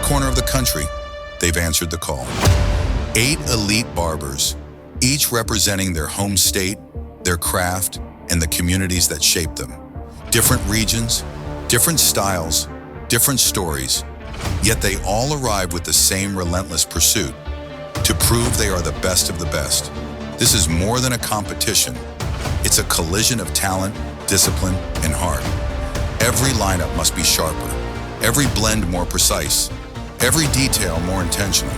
corner of the country, they've answered the call. 8 elite barbers, each representing their home state, their craft, and the communities that shape them. Different regions, different styles, different stories, yet they all arrive with the same relentless pursuit, to prove they are the best of the best. This is more than a competition. It's a collision of talent, discipline, and heart. Every lineup must be sharper, every blend more precise, every detail more intentional.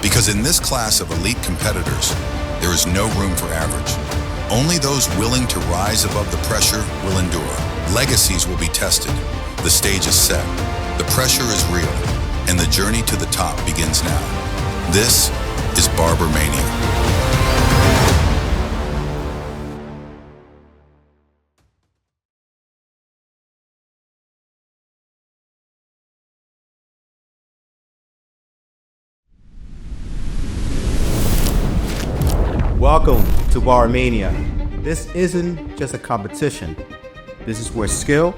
Because in this class of elite competitors, there is no room for average. Only those willing to rise above the pressure will endure. Legacies will be tested. The stage is set. The pressure is real. And the journey to the top begins now. This is BarberMania. Welcome to BarberMania. This isn't just a competition. This is where skill,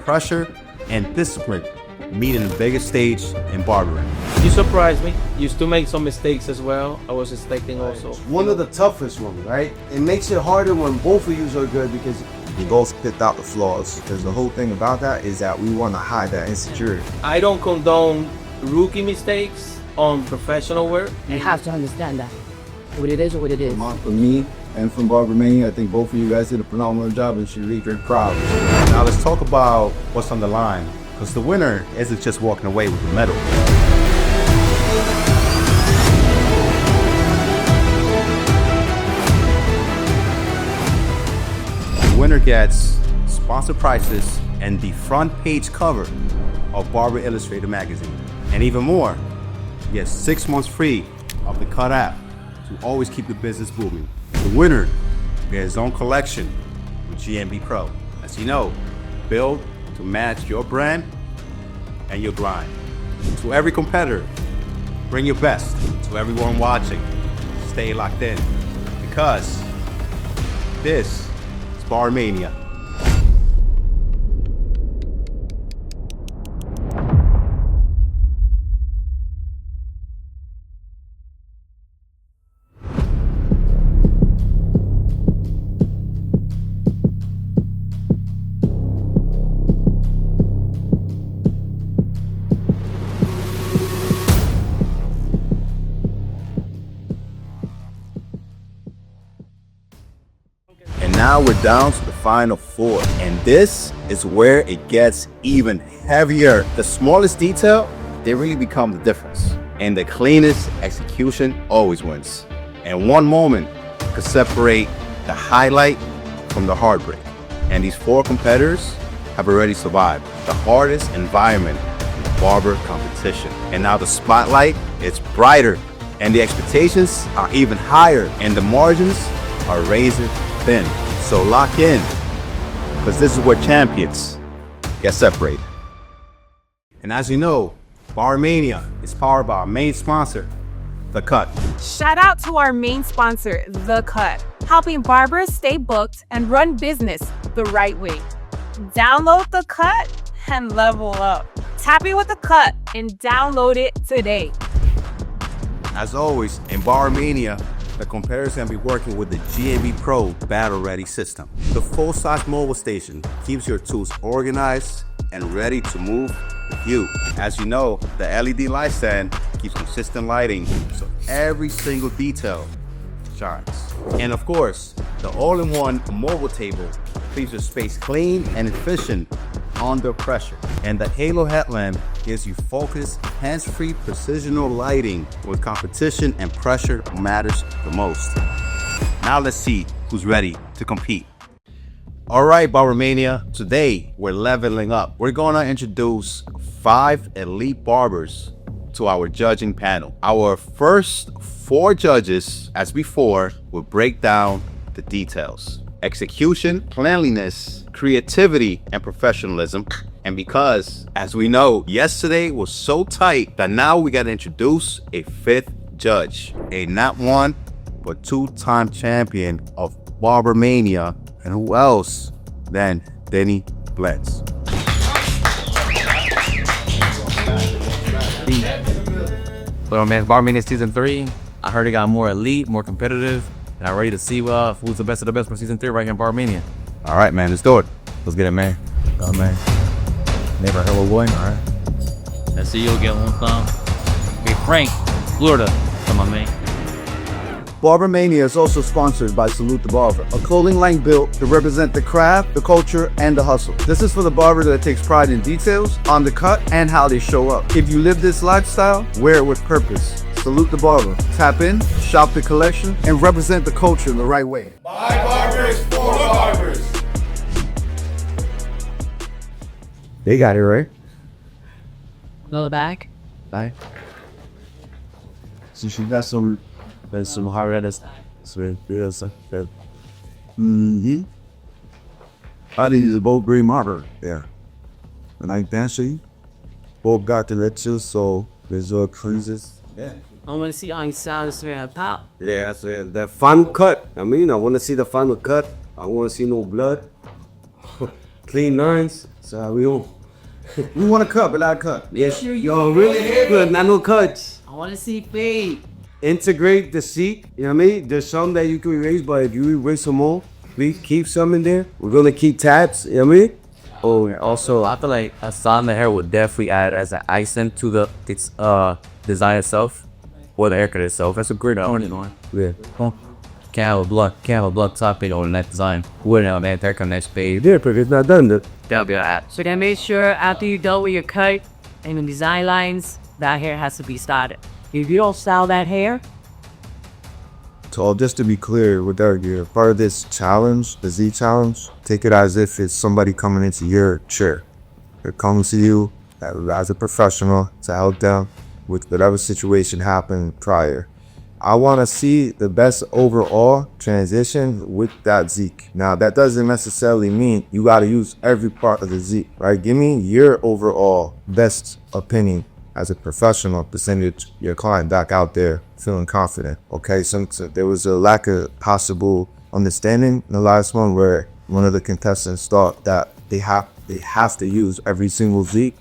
pressure, and discipline meet in the biggest stage in barbering. You surprised me. You still make some mistakes as well. I was expecting also. One of the toughest ones, right? It makes it harder when both of you are good because you both picked out the flaws. Because the whole thing about that is that we want to hide that insecurity. I don't condone rookie mistakes on professional work. You have to understand that. What it is or what it is. For me and from BarberMania, I think both of you guys did a phenomenal job and should leave your proud. Now let's talk about what's on the line, because the winner isn't just walking away with the medal. The winner gets sponsored prizes and the front page cover of Barber Illustrated magazine. And even more, you get 6 months free of the Cut app to always keep the business booming. The winner gets his own collection with GMB Pro. As you know, build to match your brand and your grind. To every competitor, bring your best. To everyone watching, stay locked in, because this is BarberMania. Now we're down to the final 4, and this is where it gets even heavier. The smallest detail, they really become the difference, and the cleanest execution always wins. And one moment could separate the highlight from the heartbreak. And these 4 competitors have already survived the hardest environment in barber competition. And now the spotlight is brighter, and the expectations are even higher, and the margins are razor thin. So lock in, because this is where champions get separated. And as you know, BarberMania is powered by our main sponsor, theCut. Shout out to our main sponsor, theCut, helping barbers stay booked and run business the right way. Download theCut and level up. Tap in with theCut and download it today. As always, in BarberMania, the competitors can be working with the GMB Pro Battle Ready system. The full-size mobile station keeps your tools organized and ready to move with you. As you know, the LED light stand keeps consistent lighting, so every single detail shines. And of course, the all-in-one mobile table keeps your space clean and efficient under pressure. And the Halo headlamp gives you focused, hands-free precisional lighting where competition and pressure matters the most. Now let's see who's ready to compete. All right, BarberMania, today we're leveling up. We're gonna introduce 5 elite barbers to our judging panel. Our first 4 judges, as before, will break down the details: execution, cleanliness, creativity, and professionalism. And because, as we know, yesterday was so tight that now we got to introduce a 5th judge, a not 1 but 2-time champion of BarberMania, and who else than Denny Blends. So man, BarberMania Season 3. I heard it got more elite, more competitive, and I'm ready to see who's the best of the best for Season 3 right here in BarberMania. All right, man, let's do it. Let's get it, man. Oh, man. Never heard of boy. All right. Let's see you get one thumb. Be Frank, Florida. Come on, man. BarberMania is also sponsored by Salute the Barber, a clothing line built to represent the craft, the culture, and the hustle. This is for the barber that takes pride in details, on the cut, and how they show up. If you live this lifestyle, wear it with purpose. Salute the Barber. Tap in, shop the collection, and represent the culture the right way. By barbers, for barbers. They got it right. Another bag. Bye. So she got some hard edits. Mm-hmm. I need the both green marker there. And I fancy both got the lectures, so there's all cruises. Yeah. I want to see how it sounds very pop. Yeah, that's it. The final cut. I mean, I want to see the final cut. I want to see no blood. Clean lines. So how we on? We want a cut, but not a cut. Yes. Yo, really good. Not no cuts. I want to see fade. Integrate the Zeak. You know what I mean? There's some that you can erase, but if you erase some more, please keep some in there. We're gonna keep tabs. You know what I mean? Oh, and also, I feel like a style in the hair would definitely add as an accent to the design itself, or the haircut itself. That's a great one. Yeah. Can't have a blood topping on that design. Wouldn't have a haircut next page. Yeah, but it's not done. That'll be alright. So then make sure after you're done with your cut and the design lines, that hair has to be started. If you don't style that hair, So just to be clear with that, you're part of this challenge, the Z challenge, take it as if it's somebody coming into your chair. They're coming to you as a professional to help them with whatever situation happened prior. I want to see the best overall transition with that Zeak. Now, that doesn't necessarily mean you got to use every part of the Zeak, right? Give me your overall best opinion as a professional to send your client back out there feeling confident, okay? So there was a lack of possible understanding in the last one where one of the contestants thought that they have to use every single Zeak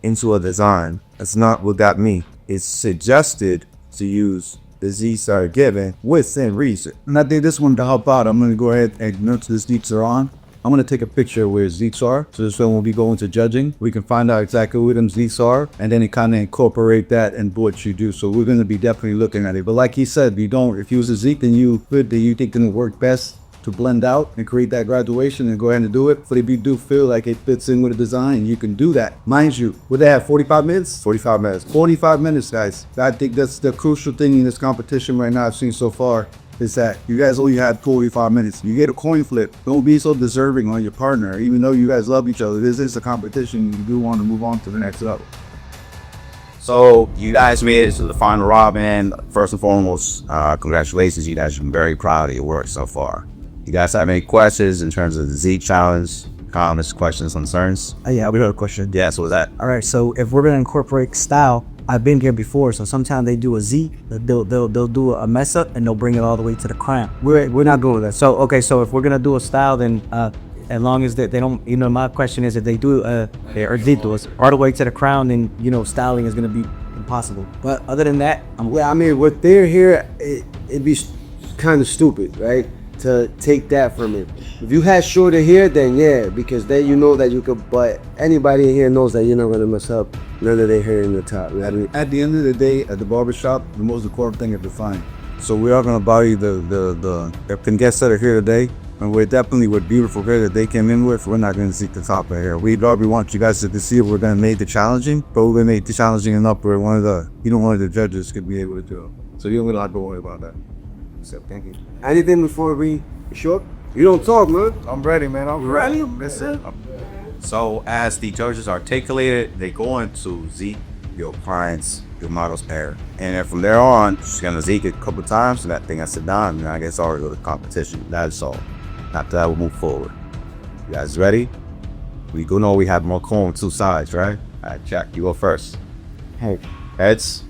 into a design. That's not what that means. It's suggested to use the Zeeks that are given within reason. And I think this one to help out, I'm going to go ahead and note the Zeeks are on. I'm going to take a picture where Zeeks are. So this way when we go into judging, we can find out exactly where them Zeeks are and then kind of incorporate that in what you do. So we're going to be definitely looking at it. But like he said, if you use a Zeek, then you think it'll work best to blend out and create that graduation and go ahead and do it. But if you do feel like it fits in with the design, you can do that. Mind you, would they have 45 minutes? 45 minutes. 45 minutes, guys. I think that's the crucial thing in this competition right now I've seen so far is that you guys only had 45 minutes. You get a coin flip. Don't be so deserving on your partner. Even though you guys love each other, this is a competition. You do want to move on to the next level. So you guys made it to the final robin. First and foremost, congratulations. You guys are very proud of your work so far. You guys have any questions in terms of the Z challenge? Comments, questions, concerns? Yeah, we got a question. Yeah, so what's that? All right, so if we're gonna incorporate style, I've been here before, so sometimes they do a Z, they'll do a mess up and they'll bring it all the way to the crown. We're not doing that. So okay, so if we're gonna do a style, then as long as they don't, my question is if they do or they do us all the way to the crown, then styling is gonna be impossible. But other than that, I mean, with their hair, it'd be kind of stupid, right? To take that from it. If you had shorter hair, then yeah, because then you know that you could, but anybody in here knows that you're not gonna mess up none of their hair in the top. Right? At the end of the day, at the barbershop, the most important thing is to find. So we are gonna buy you the guests that are here today, and we're definitely with beautiful hair that they came in with. We're not gonna seek the top of hair. We want you guys to see if we're gonna make the challenging, but we're gonna make the challenging enough where one of the judges could be able to do it. So you don't really have to worry about that. So thank you. Anything before we short? You don't talk, man. I'm ready, man. I'm ready. That's it. So as the judges articulated, they go into Zeek your client's, your model's hair. And then from there on, she's gonna Zeek it a couple times, and that thing I sit down, and I guess already go to competition. That's all. After that, we'll move forward. You guys ready? We do know we have more corn on two sides, right? All right, Jack, you go first. hey, Heads.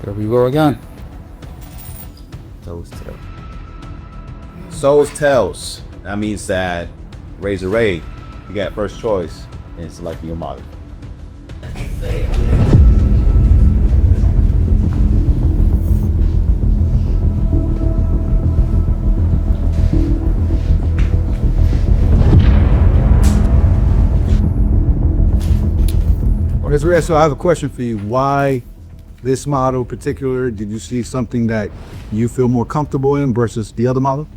Here we go again. Toes, tails. So's tails. That means that Razor Ray, you got first choice in selecting your model. Okay, so I have a question for you. Why this model in particular? Did you see something that you feel more comfortable in versus the other model?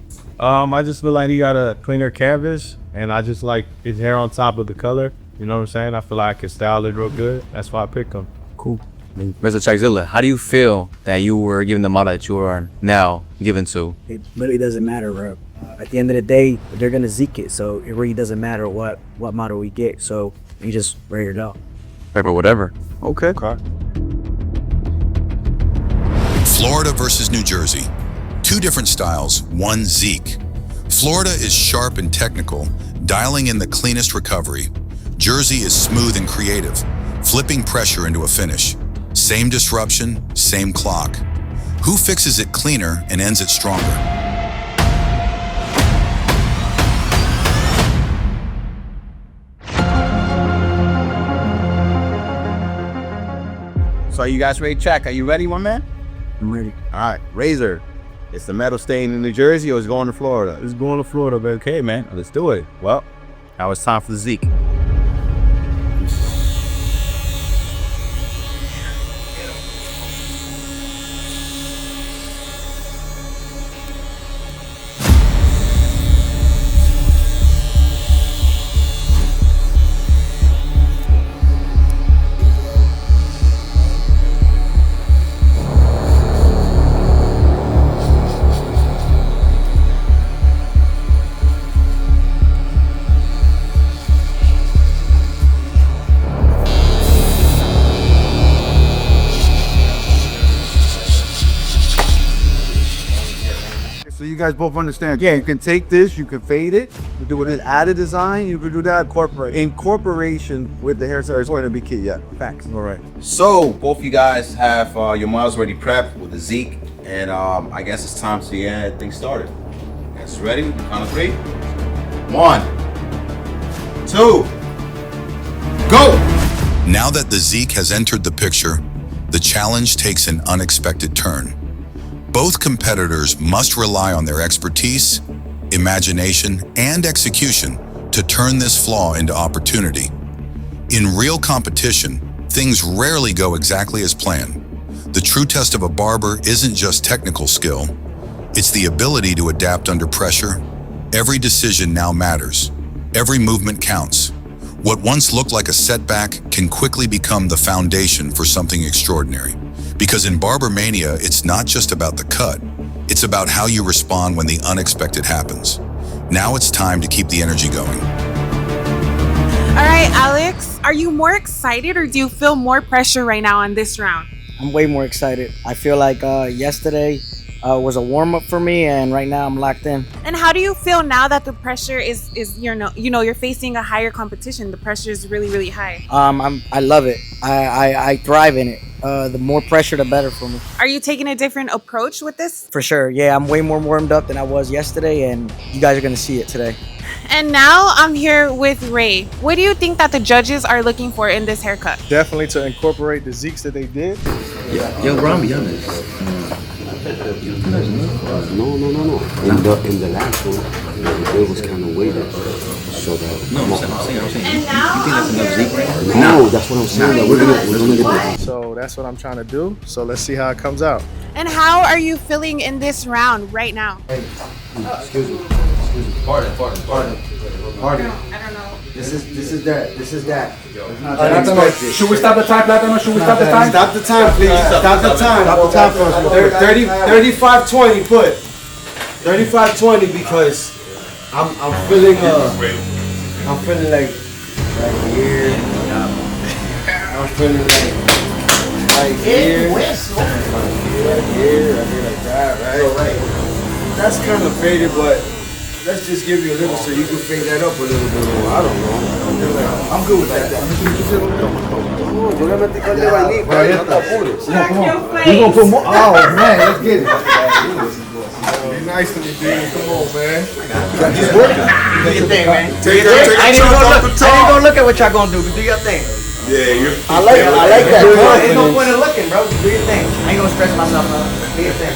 I just feel like he got a cleaner canvas, and I just like his hair on top of the color. You know what I'm saying? I feel like I can style it real good. That's why I picked him. Cool. Mr. Chagzilla, how do you feel that you were given the model that you are now given to? It really doesn't matter, bro. At the end of the day, they're gonna Zeak it, so it really doesn't matter what model we get. So you just ready to go. Paper, whatever. Okay. Florida versus New Jersey. Two different styles, one Zeak. Florida is sharp and technical, dialing in the cleanest recovery. Jersey is smooth and creative, flipping pressure into a finish. Same disruption, same clock. Who fixes it cleaner and ends it stronger? So are you guys ready to check? Are you ready, my man? I'm ready. All right, Razor. It's the metal staying in New Jersey or it's going to Florida? It's going to Florida, but okay, man. Let's do it. Well, now it's time for the Zeak. So you guys both understand, yeah, you can take this, you can fade it, you do it, add a design, you can do that incorporation with the hairstyle is going to be key, yeah. Facts. All right. So both you guys have your models already prepped with the Zeak, and I guess it's time to get things started. You guys ready? Count of 3. 1, 2, go! Now that the Zeak has entered the picture, the challenge takes an unexpected turn. Both competitors must rely on their expertise, imagination, and execution to turn this flaw into opportunity. In real competition, things rarely go exactly as planned. The true test of a barber isn't just technical skill, it's the ability to adapt under pressure. Every decision now matters. Every movement counts. What once looked like a setback can quickly become the foundation for something extraordinary. Because in BarberMania, it's not just about the cut, it's about how you respond when the unexpected happens. Now it's time to keep the energy going. All right, Alex, are you more excited or do you feel more pressure right now on this round? I'm way more excited. I feel like yesterday was a warm-up for me, and right now I'm locked in. And how do you feel now that the pressure is you're facing a higher competition? The pressure is really, really high. I love it. I thrive in it. The more pressure, the better for me. Are you taking a different approach with this? For sure. Yeah, I'm way more warmed up than I was yesterday, and you guys are gonna see it today. And now I'm here with Ray. What do you think that the judges are looking for in this haircut? Definitely to incorporate the Zeeks that they did. Yo, bro, I'm young. No. In the last one, it was kind of weighted. So that. No, I'm saying. And now you think that's enough Zeak right now? No, that's what I'm saying. That we're gonna get. So that's what I'm trying to do. So let's see how it comes out. And how are you feeling in this round right now? Hey, excuse me. Pardon. I don't know. This is that. Should we stop the time, Platano? Should we stop the time? Stop the time, please. Stop the time. Stop the time for us. 35-20, put. 35-20 because I'm feeling like here. I'm feeling like here. Right here like that, right? That's kind of faded, but let's just give you a little so you can fade that up a little bit more. I don't know. I'm good with that. We're gonna take the vainilla, we're gonna put more. Oh man, let's get it. Be nice to me, dude. Come on, man. Just working. Do your thing, man. I didn't go look at what y'all gonna do, but do your thing. I like that. There's no point in looking, bro. Do your thing. I ain't gonna stress myself out. Do your thing.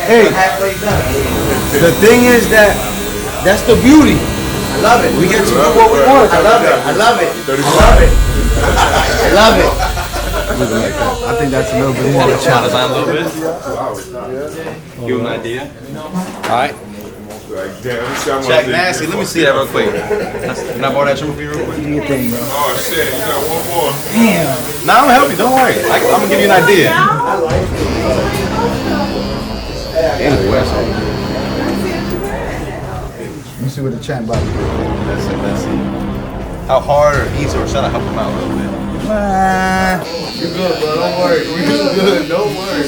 Hey, halfway done. the thing is that's the beauty. I love it. We get to do what we want. I love it. I love it. I love it. I love it. I think that's a little bit more of a challenge. Design a little bit. Give him an idea. All right. Check nasty. Let me see that real quick. Can I borrow that trimmer for you real quick? Do your thing, bro. Oh shit, you got one more. Damn. Nah, I'm gonna help you. Don't worry. I'm gonna give you an idea. Anyway, Let me see what the champ body. Let's see. How hard or easy, or should I help him out a little bit? You good, bro. Don't worry. You good. Don't worry.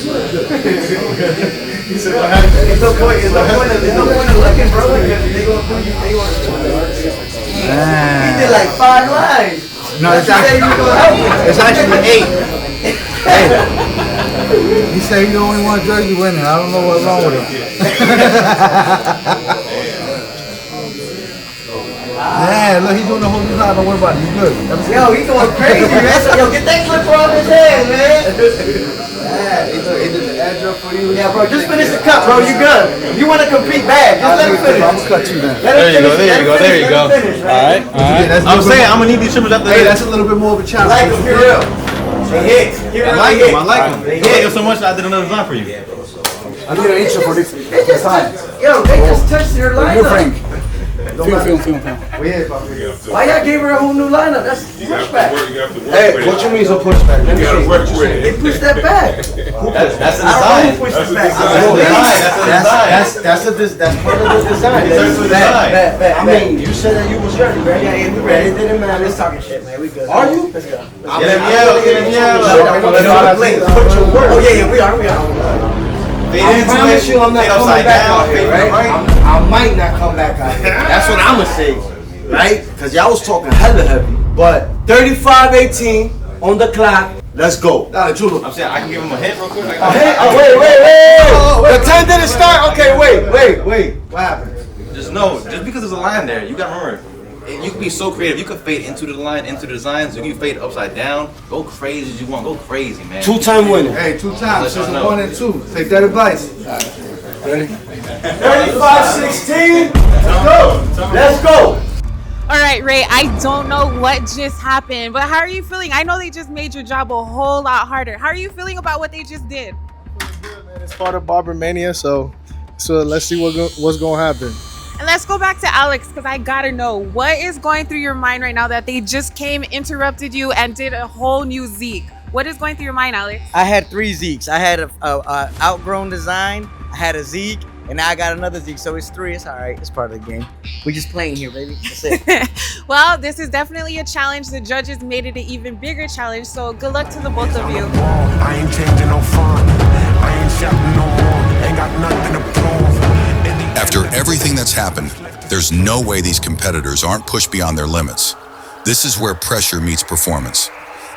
There's no point in looking, bro. He did like 5 lines. No, it's actually 8. Hey, he said he's the only one Jersey winning. I don't know what's wrong with him. Yeah, look, he's doing the whole design. Don't worry about it. You good? Yo, he's going crazy, man. So, yo, get that clipper off his head, man. He did the edge up for you. Yeah, bro, just finish the cut, bro. You good. You want to compete bad. Just let him finish. I'm going to cut you then. There you go. All right. I'm saying I'm gonna need these trimmers after Hey, this. that's a little bit more of a challenge. Like him, be real. They hit. I like them. They hit so much that I did another design for you. I need an intro for this. Yo, they just touched your lineup. Frank. Film. Why y'all gave her a whole new lineup? That's pushback. Hey, what you mean is a pushback? You gotta work with it. They pushed that back. That's the I don't design. know who pushed it back. That's part of the design. Bet. I mean, you said that you was ready, man. Yeah, we ready. It didn't matter. Let's talking shit, man. We good. Are you? Let's go. Get him yell. Put your word. Oh yeah, we are. I promise you I'm not coming back out here, right? I might not come back out here. That's what I'm gonna say, right? Because y'all was talking hella heavy. But 35-18 on the clock. Let's go. I'm saying I can give him a hint real quick. A hint? Oh, wait. The 10 didn't start? Okay, wait. What happened? Just know, just because there's a line there, you gotta remember, you can be so creative. You can fade into the line, into the designs. You can fade upside down. Go crazy as you want. Go crazy, man. 2-time winner. Hey, 2 times. Season 1 and 2. Take that advice. Ready? 35-16. Let's go. All right, Ray, I don't know what just happened, but how are you feeling? I know they just made your job a whole lot harder. How are you feeling about what they just did? It's part of BarberMania, so let's see what's going to happen. And let's go back to Alex, because I gotta know, what is going through your mind right now that they just came, interrupted you, and did a whole new Zeak? What is going through your mind, Alex? I had 3 Zeeks. I had a outgrown design, I had a Zeak, and now I got another Zeak. So it's 3. It's all right. It's part of the game. We just playing here, baby. That's it. Well, this is definitely a challenge. The judges made it an even bigger challenge. So good luck to the both of you. I ain't changing no fun. I ain't shouting no more. Ain't got nothing to prove. After everything that's happened, there's no way these competitors aren't pushed beyond their limits. This is where pressure meets performance.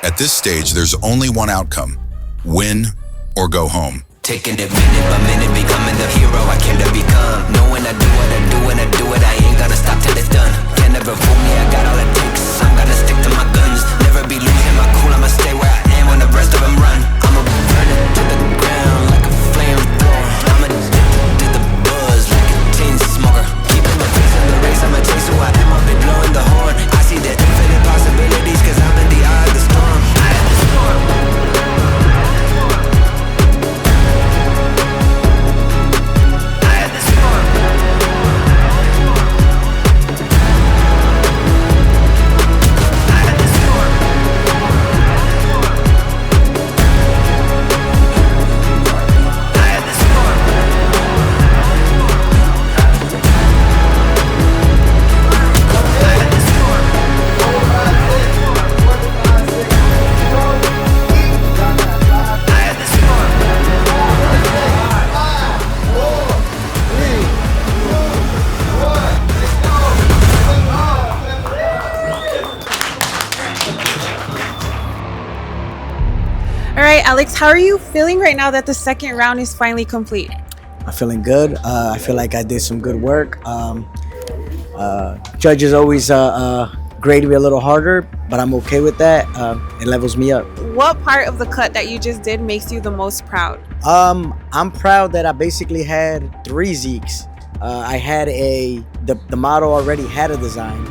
At this stage, there's only one outcome: win or go home. Taking it minute by minute, becoming the hero I came to become. Knowing I do what I do and I do it, I ain't gonna stop till it's done. Can never fool me, I got all it takes. I'm gonna stick to my guns, never be losing my cool. I'ma stay where I am when the rest of them run. I'ma burn it to the ground like a flamethrower. I'm addicted to the buzz like a chain smoker. Keeping my face in the race, I'ma chase who I am. I'll be blowing the horn. I see the infinite possibilities, cause I'm in the eye of the storm. I am the storm. All right, Alex, how are you feeling right now that the second round is finally complete? I'm feeling good. I feel like I did some good work. Judges always grade me a little harder, but I'm okay with that. It levels me up. What part of the cut that you just did makes you the most proud? I'm proud that I basically had 3 Zeeks. I had the model already had a design.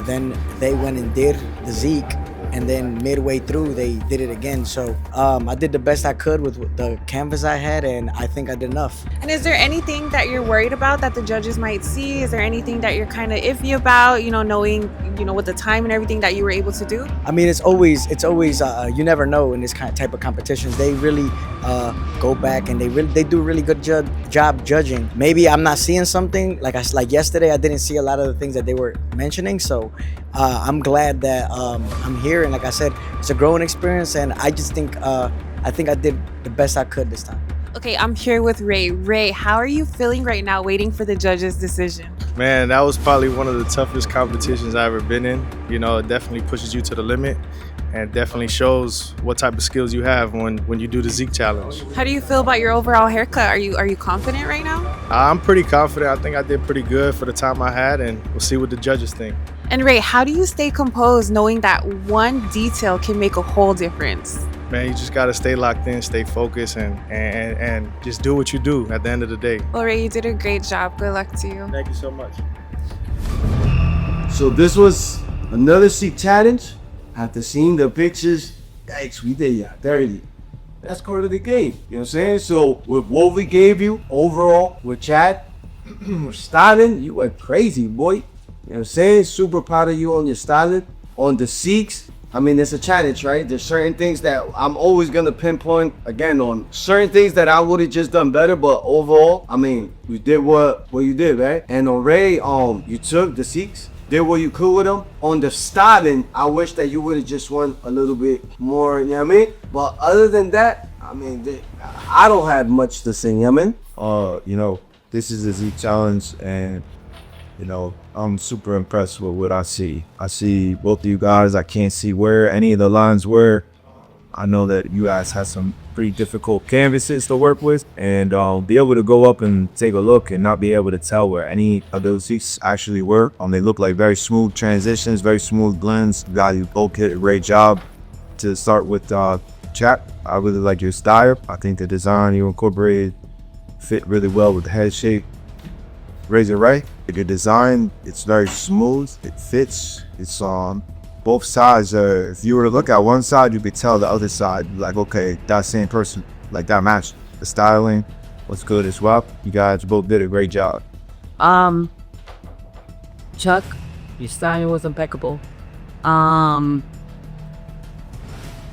Then they went and did the Zeak, and then midway through they did it again. So I did the best I could with the canvas I had, and I think I did enough. And is there anything that you're worried about that the judges might see? Is there anything that you're kind of iffy about, knowing, with the time and everything that you were able to do? I mean, it's always you never know in this type of competitions. They really go back and they do a really good job judging. Maybe I'm not seeing something like yesterday. I didn't see a lot of the things that they were mentioning. So I'm glad that I'm here, and like I said, it's a growing experience, and I just think I did the best I could this time. Okay, I'm here with Ray. Ray, how are you feeling right now waiting for the judges' decision? Man, that was probably one of the toughest competitions I've ever been in. It definitely pushes you to the limit and definitely shows what type of skills you have when you do the Zeak challenge. How do you feel about your overall haircut? Are you confident right now? I'm pretty confident. I think I did pretty good for the time I had, and we'll see what the judges think. And Ray, how do you stay composed knowing that one detail can make a whole difference? Man, you just gotta stay locked in, stay focused, and just do what you do at the end of the day. Well, Ray, you did a great job. Good luck to you. Thank you so much. So this was another Zeak challenge. After seeing the pictures, yikes, we did ya dirty. That's part of the game, you know what I'm saying? So with what we gave you overall with Chad, styling, you went crazy, boy. You know what I'm saying? Super proud of you on your styling. On the Zeeks, I mean, it's a challenge, right? There's certain things that I'm always gonna pinpoint again on certain things that I would have just done better, but overall, I mean, you did what you did, right? And on Ray, you took the Zeeks, did what you could with them. On the styling, I wish that you would have just won a little bit more, you know what I mean? But other than that, I mean, I don't have much to say, you know what I mean? This is a Zeak challenge, and I'm super impressed with what I see. I see both of you guys. I can't see where any of the lines were. I know that you guys have some pretty difficult canvases to work with, and be able to go up and take a look and not be able to tell where any of those Zeeks actually were. They look like very smooth transitions, very smooth blends. You guys both did a great job. To start with Chad, I really like your style. I think the design you incorporated fit really well with the head shape. Razor Ray, your design, it's very smooth, it fits, it's on both sides. If you were to look at one side, you could tell the other side, like, okay, that same person, like that matched. The styling was good as well. You guys both did a great job. Chuck, your styling was impeccable.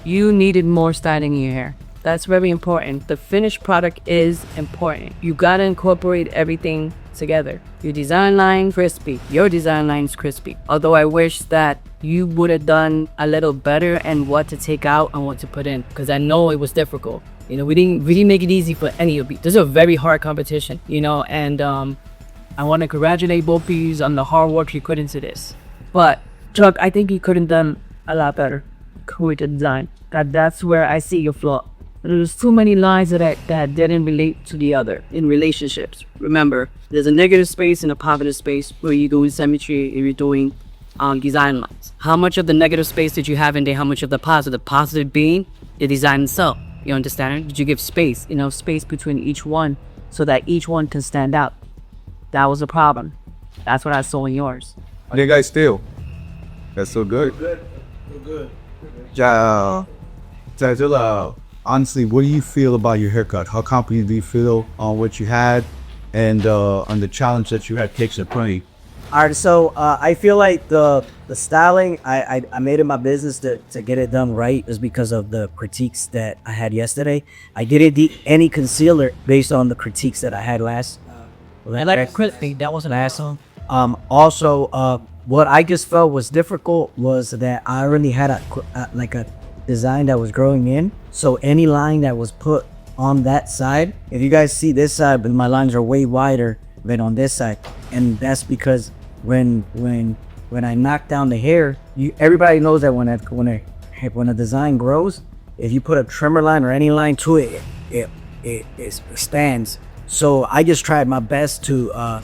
You needed more styling in your hair. That's very important. The finished product is important. You gotta incorporate everything together. Your design line, crispy. Your design line's crispy. Although I wish that you would have done a little better and what to take out and what to put in, because I know it was difficult. We didn't really make it easy for any of you. This is a very hard competition, and I want to congratulate both of you on the hard work you put into this. But Chuck, I think you could have done a lot better with the design. That's where I see your flaw. There's too many lines that didn't relate to the other in relationships. Remember, there's a negative space and a positive space where you're doing symmetry and you're doing design lines. How much of the negative space did you have in there? How much of the positive? Positive being the design itself. You understand? Did you give space, space between each one so that each one can stand out? That was a problem. That's what I saw in yours. How do you guys feel? That's so good. Good. Yeah. Honestly, what do you feel about your haircut? How confident do you feel on what you had and on the challenge that you had taken to play? All right, so I feel like the styling, I made it my business to get it done right is because of the critiques that I had yesterday. I didn't do any concealer based on the critiques that I had last. That was an asshole. Also, what I just felt was difficult was that I already had a design that was growing in. So any line that was put on that side, if you guys see this side, but my lines are way wider than on this side, and that's because when I knock down the hair, everybody knows that when a design grows, if you put a trimmer line or any line to it, it expands. So I just tried my best to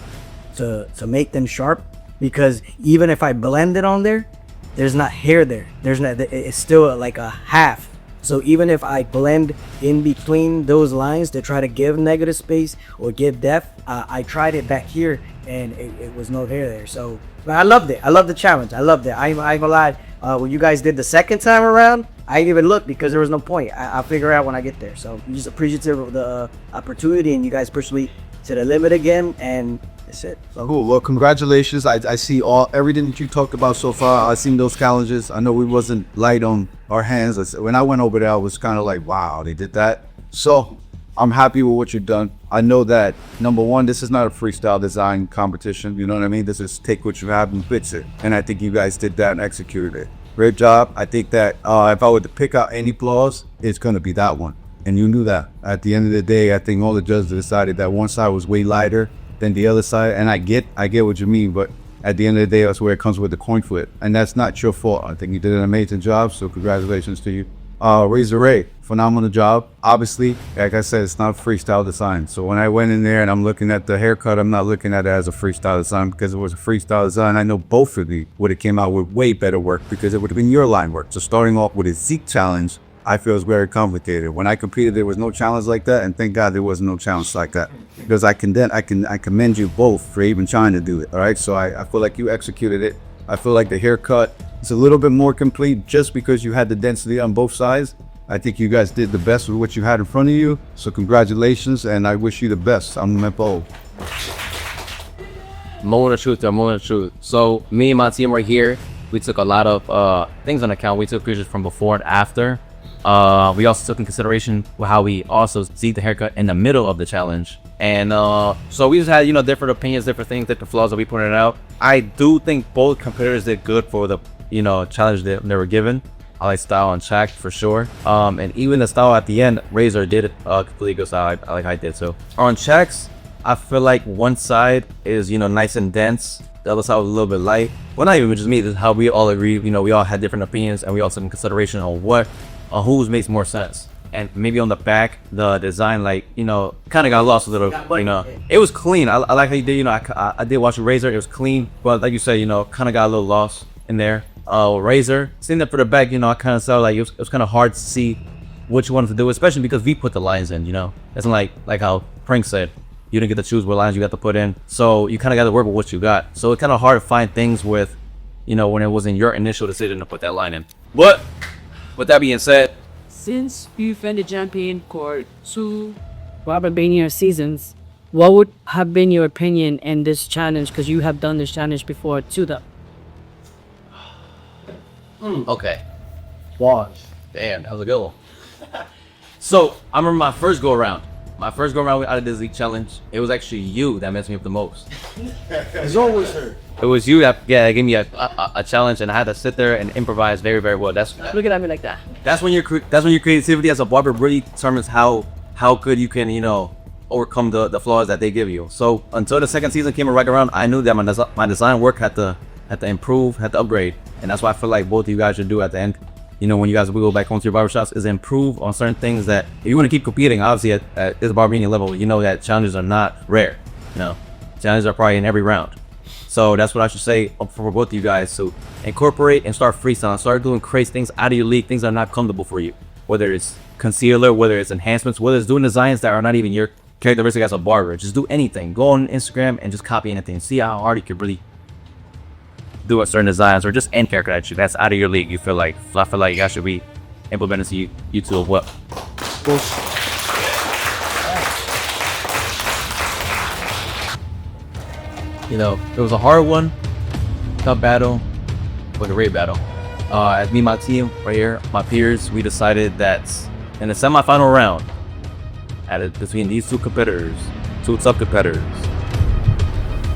make them sharp, because even if I blend it on there, there's not hair there. There's not. It's still like a half. So even if I blend in between those lines to try to give negative space or give depth, I tried it back here and it was no hair there. So but I loved it. I loved the challenge. I loved it. I ain't gonna lie. When you guys did the second time around, I didn't even look because there was no point. I'll figure out when I get there. So I'm just appreciative of the opportunity, and you guys pushed me to the limit again, and that's it. So cool. Well, congratulations. I see everything that you talked about so far. I seen those challenges. I know we wasn't light on our hands. When I went over there, I was kind of like, wow, they did that. So I'm happy with what you've done. I know that, number one, this is not a freestyle design competition. You know what I mean? This is take what you have and fix it. And I think you guys did that and executed it. Great job. I think that if I were to pick out any flaws, it's going to be that one. And you knew that. At the end of the day, I think all the judges decided that one side was way lighter than the other side. And I get what you mean, but at the end of the day, that's where it comes with the coin flip. And that's not your fault. I think you did an amazing job, so congratulations to you. Razor Ray, phenomenal job. Obviously, like I said, it's not a freestyle design. So when I went in there and I'm looking at the haircut, I'm not looking at it as a freestyle design, because if it was a freestyle design, I know both of you would have came out with way better work, because it would have been your line work. So starting off with a Zeak challenge, I feel is very complicated. When I competed, there was no challenge like that, and thank God there was no challenge like that, because I commend you both for even trying to do it. All right, so I feel like you executed it. I feel like the haircut is a little bit more complete just because you had the density on both sides. I think you guys did the best with what you had in front of you. So congratulations, and I wish you the best. I'm Mepo. Moment of truth. So me and my team right here, we took a lot of things on account. We took pictures from before and after. We also took in consideration how we also see the haircut in the middle of the challenge. And so we just had, different opinions, different things, different flaws that we pointed out. I do think both competitors did good for the, challenge that they were given. I like style on Shaq for sure. And even the style at the end, Razor did a completely good style, like I did. So on Shaq's, I feel like one side is, nice and dense. The other side was a little bit light. Well, not even just me, this is how we all agree. We all had different opinions, and we all took in consideration on whose makes more sense. And maybe on the back, the design, kind of got lost a little, It was clean. I like how you did, I did watch Razor. It was clean, but like you said, kind of got a little lost in there. Razor, seeing that for the back, I kind of saw like it was kind of hard to see what you wanted to do, especially because we put the lines in, It's like how Prank said, you didn't get to choose what lines you got to put in. So you kind of got to work with what you got. So it's kind of hard to find things with, when it wasn't your initial decision to put that line in. But with that being said, since you've been the champion for 2 BarberMania seasons, what would have been your opinion in this challenge? Because you have done this challenge before too, though. Okay. Watch. Damn, that was a good one. So I remember my first go around. Out of the Zeak challenge, it was actually you that messed me up the most. It's always her. It was you that gave me a challenge, and I had to sit there and improvise very, very well. Looking at me like that. That's when your creativity as a barber really determines how good you can overcome the flaws that they give you. So until the second season came right around, I knew that my design work had to improve, had to upgrade, and that's why I feel like both of you guys should do at the end. When you guys will go back home to your barbershops, is improve on certain things that if you want to keep competing, obviously at this BarberMania level, that challenges are not rare. Challenges are probably in every round. So that's what I should say for both of you guys. So incorporate and start freestyling, start doing crazy things out of your league, things that are not comfortable for you. Whether it's concealer, whether it's enhancements, whether it's doing designs that are not even your characteristic as a barber. Just do anything. Go on Instagram and just copy anything. See how hard you could really do a certain designs or just any character that that's out of your league. I feel like you guys should be implementing to YouTube as well. It was a hard one, tough battle, but a great battle. As me and my team right here, my peers, we decided that in the semifinal round, between these two tough competitors,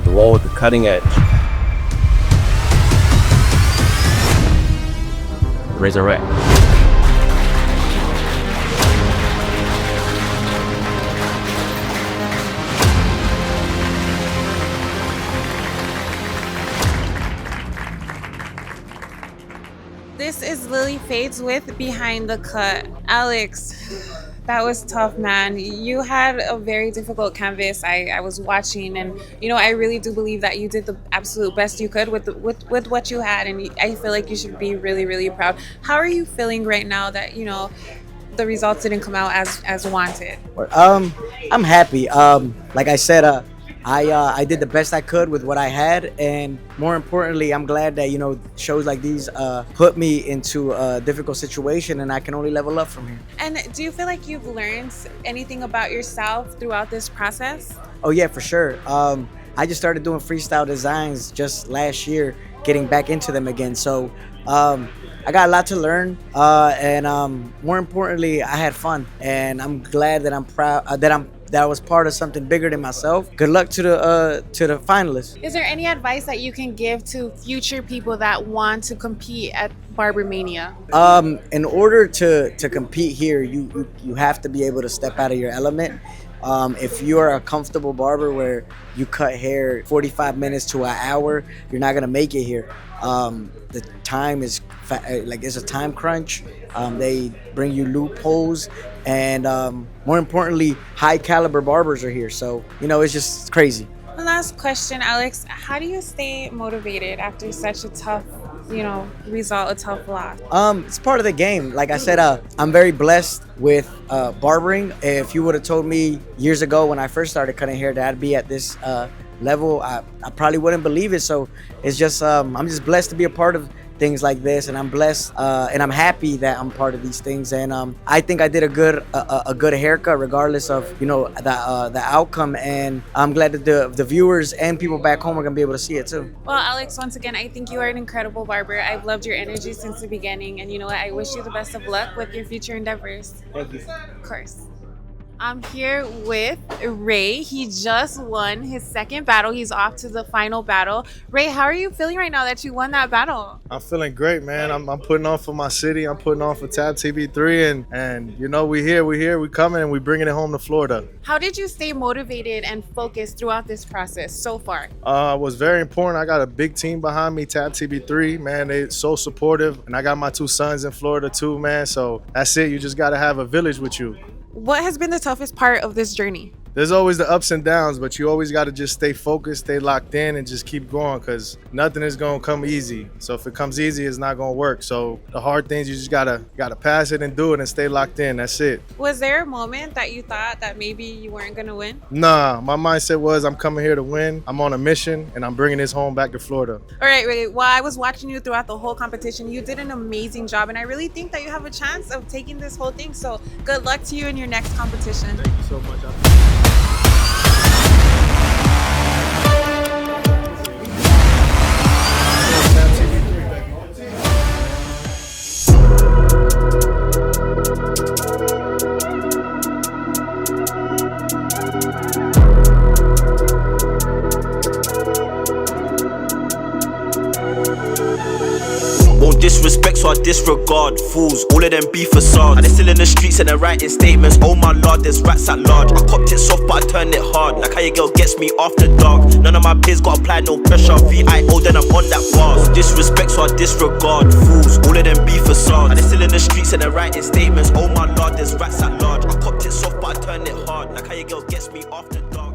the one with the cutting edge, Razor Ray. This is Lily Fades with Behind the Cut. Alex, That was tough, man. You had a very difficult canvas. I was watching, and I really do believe that you did the absolute best you could with what you had, and I feel like you should be really, really proud. How are you feeling right now that the results didn't come out as wanted? I'm happy. Like I said, I did the best I could with what I had, and more importantly, I'm glad that shows like these put me into a difficult situation, and I can only level up from here. And do you feel like you've learned anything about yourself throughout this process? Oh yeah, for sure. I just started doing freestyle designs just last year, getting back into them again. So I got a lot to learn, and more importantly, I had fun, and I'm glad that I'm proud that I was part of something bigger than myself. Good luck to the finalists. Is there any advice that you can give to future people that want to compete at BarberMania? In order to compete here, you have to be able to step out of your element. If you are a comfortable barber where you cut hair 45 minutes to an hour, you're not gonna make it here. The time is it's a time crunch. They bring you loopholes, and more importantly, high caliber barbers are here. So it's just crazy. One last question, Alex. How do you stay motivated after such a tough result, a tough loss? It's part of the game. Like I said, I'm very blessed with barbering. If you would have told me years ago when I first started cutting hair that I'd be at this level, I probably wouldn't believe it. So it's just I'm just blessed to be a part of things like this, and I'm blessed and I'm happy that I'm part of these things. And I think I did a good haircut regardless of the outcome, and I'm glad that the viewers and people back home are gonna be able to see it too. Well, Alex, once again, I think you are an incredible barber. I've loved your energy since the beginning, and I wish you the best of luck with your future endeavors. Thank you. Of course. I'm here with Ray. He just won his second battle. He's off to the final battle. Ray, how are you feeling right now that you won that battle? I'm feeling great, man. I'm putting on for my city. I'm putting on for Tab TV3, and we here, we coming, and we bringing it home to Florida. How did you stay motivated and focused throughout this process so far? It was very important. I got a big team behind me, Tab TV3, man. They're so supportive, and I got my 2 sons in Florida too, man. So that's it. You just got to have a village with you. What has been the toughest part of this journey? There's always the ups and downs, but you always got to just stay focused, stay locked in, and just keep going, because nothing is going to come easy. So if it comes easy, it's not going to work. So the hard things, you just gotta pass it and do it and stay locked in. That's it. Was there a moment that you thought that maybe you weren't going to win? Nah, my mindset was I'm coming here to win. I'm on a mission, and I'm bringing this home back to Florida. All right, Ray, while I was watching you throughout the whole competition, you did an amazing job, and I really think that you have a chance of taking this whole thing. So good luck to you in your next competition. Thank you so much. Disrespect, so I disregard fools, all of them be facades. And they're still in the streets and they're writing statements. Oh my lord, there's rats at large. I copped it soft, but I turned it hard. Like how your girl gets me after dark. None of my peers got applied, no pressure. VIO, then I'm on that bars. Disrespect, so I disregard fools, all of them be facades. And they're still in the streets and they're writing statements. Oh my lord, there's rats at large. I copped it soft, but I turned it hard. Like how your girl gets me after dark.